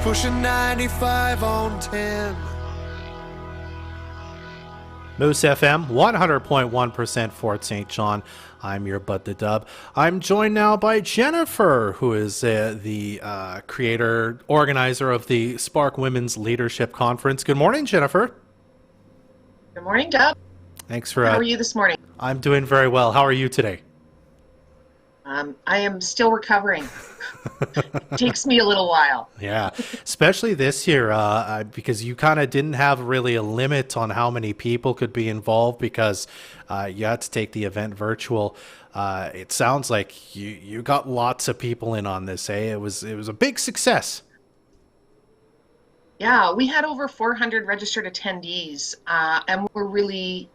pushing 95 on 10. Moose FM, 100.1% Fort St. John. I'm your Bud the Dub. I'm joined now by Jennifer, who is the creator, organizer of the Spark Women's Leadership Conference. Good morning, Jennifer. Good morning, Dub. Thanks for... How are you this morning? I'm doing very well. How are you today? I am still recovering. It takes me a little while. Yeah, especially this year, because you kind of didn't have really a limit on how many people could be involved because you had to take the event virtual. It sounds like you got lots of people in on this, eh? It was a big success. Yeah, we had over 400 registered attendees, and we're really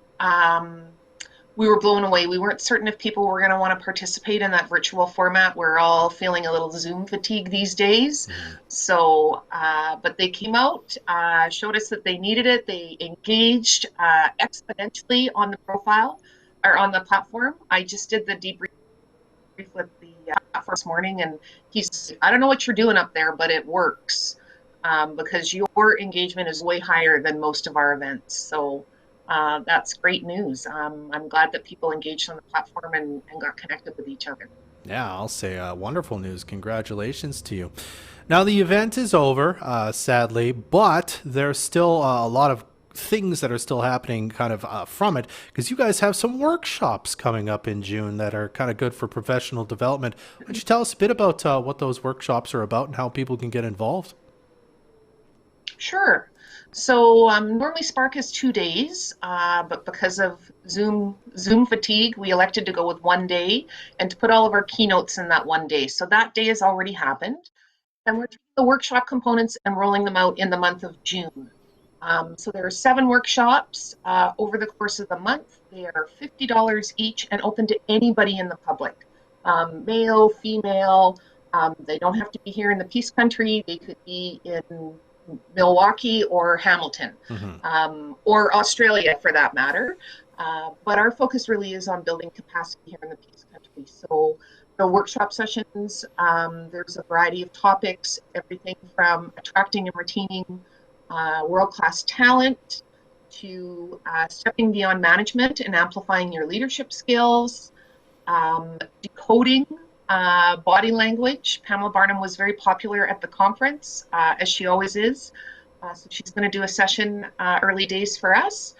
we were blown away. We weren't certain if people were going to want to participate in that virtual format. We're all feeling a little Zoom fatigue these days. So, but they came out, showed us that they needed it. They engaged exponentially on the profile or on the platform. I just did the debrief with the first morning, and he's, I don't know what you're doing up there, but it works because your engagement is way higher than most of our events. So that's great news. I'm glad that people engaged on the platform and got connected with each other. Yeah, I'll say wonderful news. Congratulations to you. Now, the event is over, sadly, but there's still a lot of things that are still happening kind of from it, because you guys have some workshops coming up in June that are kind of good for professional development. Why don't you tell us a bit about what those workshops are about and how people can get involved? Sure. So normally Spark is 2 days, but because of Zoom fatigue, we elected to go with 1 day and to put all of our keynotes in that 1 day. So that day has already happened. And we're taking the workshop components and rolling them out in the month of June. So there are 7 workshops over the course of the month. They are $50 each and open to anybody in the public, male, female. They don't have to be here in the Peace Country. They could be in Milwaukee or Hamilton, or Australia for that matter. But our focus really is on building capacity here in the Peace Country. So the workshop sessions, there's a variety of topics, everything from attracting and retaining world-class talent to stepping beyond management and amplifying your leadership skills, decoding body language. Pamela Barnum was very popular at the conference, as she always is. So she's going to do a session early days for us.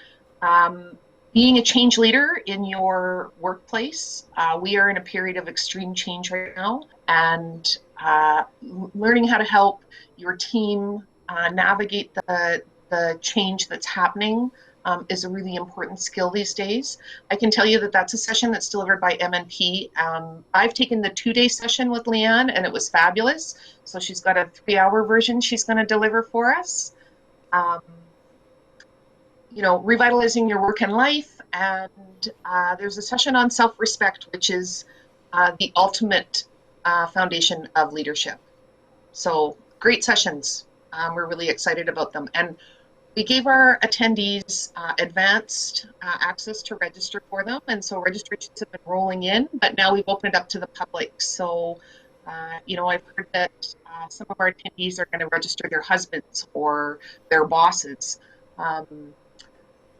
Being a change leader in your workplace. We are in a period of extreme change right now, and learning how to help your team navigate the change that's happening is a really important skill these days. I can tell you that that's a session that's delivered by MNP. I've taken the 2-day session with Leanne, and it was fabulous. So she's got a 3-hour version she's going to deliver for us. Revitalizing your work and life. And there's a session on self-respect, which is the ultimate foundation of leadership. So great sessions. We're really excited about them. And we gave our attendees advanced access to register for them, and so registrations have been rolling in, but now we've opened it up to the public. So, I've heard that some of our attendees are going to register their husbands or their bosses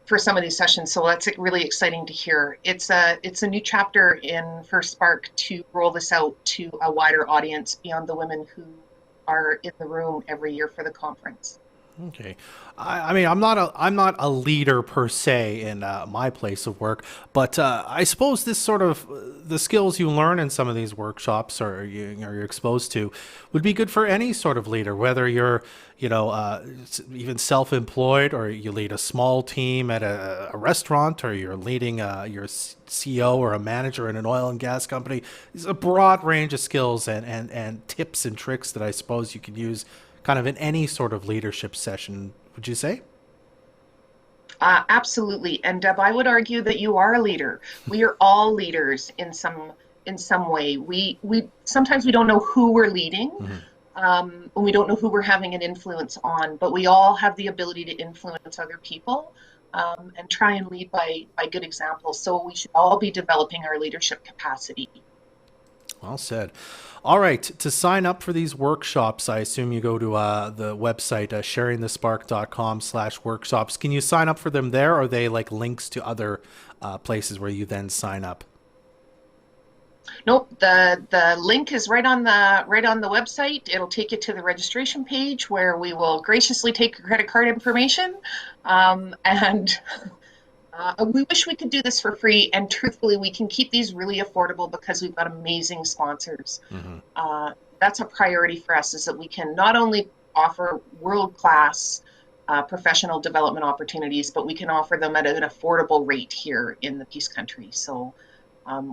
for some of these sessions. So that's really exciting to hear. It's a new chapter for Spark to roll this out to a wider audience beyond the women who are in the room every year for the conference. Okay. I mean, I'm not a leader per se in my place of work, but I suppose this sort of the skills you learn in some of these workshops or you're exposed to would be good for any sort of leader, whether you're, even self-employed or you lead a small team at a restaurant or you're leading your CEO or a manager in an oil and gas company. There's a broad range of skills and tips and tricks that I suppose you can use kind of in any sort of leadership session, would you say? Absolutely. And Deb, I would argue that you are a leader. We are all leaders in some way. We sometimes we don't know who we're leading, and we don't know who we're having an influence on, but we all have the ability to influence other people and try and lead by good example. So we should all be developing our leadership capacity. Well said. All right. To sign up for these workshops, I assume you go to the website, sharingthespark.com/workshops. Can you sign up for them there? Or are they like links to other places where you then sign up? Nope, the link is right on the website. It'll take you to the registration page where we will graciously take your credit card information. We wish we could do this for free, and truthfully, we can keep these really affordable because we've got amazing sponsors. That's a priority for us, is that we can not only offer world-class professional development opportunities, but we can offer them at an affordable rate here in the Peace Country. So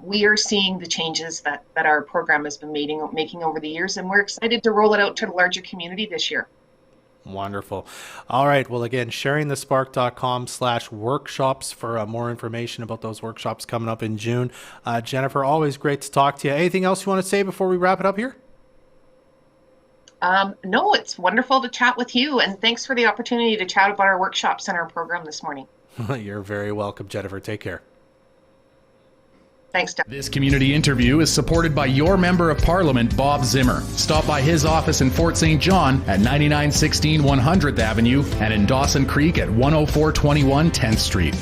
we are seeing the changes that our program has been making over the years, and we're excited to roll it out to the larger community this year. Wonderful. All right. Well, again, sharingthespark.com/workshops for more information about those workshops coming up in June. Jennifer, always great to talk to you. Anything else you want to say before we wrap it up here? No, it's wonderful to chat with you, and thanks for the opportunity to chat about our workshops and our program this morning. You're very welcome, Jennifer. Take care. Thanks, Doug. This community interview is supported by your Member of Parliament, Bob Zimmer. Stop by his office in Fort St. John at 9916 100th Avenue and in Dawson Creek at 10421 10th Street.